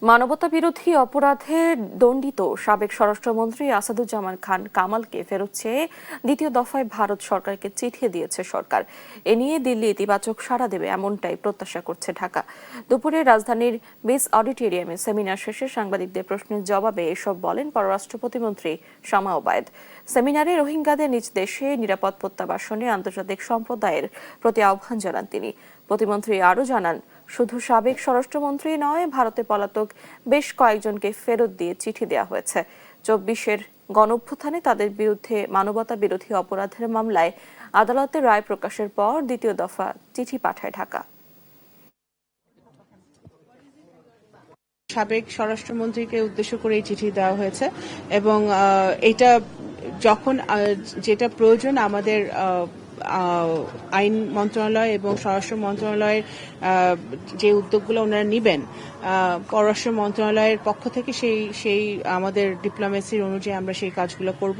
মানবতা বিরোধী অপরাধে দণ্ডিত সাবেক স্বরাষ্ট্রমন্ত্রী আসাদুজ্জামান খান কামালকে ফেরত চেয়ে দ্বিতীয় দফায় ভারত সরকারকে চিঠি দিয়েছে সরকার। এ নিয়ে দিল্লি ইতিবাচক সাড়া দেবে এমনটাই প্রত্যাশা করছে ঢাকা। দুপুরে রাজধানীর বিস অডিটোরিয়ামে সেমিনার শেষে সাংবাদিকদের প্রশ্নের জবাবে এসব বলেন পররাষ্ট্র প্রতিমন্ত্রী শামা ওবায়দ। সেমিনারে রোহিঙ্গাদের নিজ দেশে নিরাপদ প্রত্যাবাসনে আন্তর্জাতিক সম্প্রদায়ের প্রতি আহ্বান জানান তিনি। প্রতিমন্ত্রী আরও জানান, শুধু সাবেক স্বরাষ্ট্রমন্ত্রী নয়, ভারতে পলাতক বেশ কয়েকজনকে ফেরত দিয়ে চিঠি দেওয়া হয়েছে। 24-এর গণঅভ্যুত্থানে তাদের বিরুদ্ধে মানবতা বিরোধী অপরাধের মামলায় আদালতের রায় প্রকাশের পর দ্বিতীয় দফা চিঠি পাঠায় ঢাকা। সাবেক স্বরাষ্ট্রমন্ত্রীকে উদ্দেশ্য করে এই চিঠি দেওয়া হয়েছে এবং এটা যখন যেটা প্রয়োজন আমাদের আইন মন্ত্রণালয় এবং স্বরাষ্ট্র মন্ত্রণালয়ের যে উদ্যোগগুলো ওনারা নেবেন, পররাষ্ট্র মন্ত্রণালয়ের পক্ষ থেকে সেই আমাদের ডিপ্লোমেসির অনুযায়ী আমরা সেই কাজগুলো করব।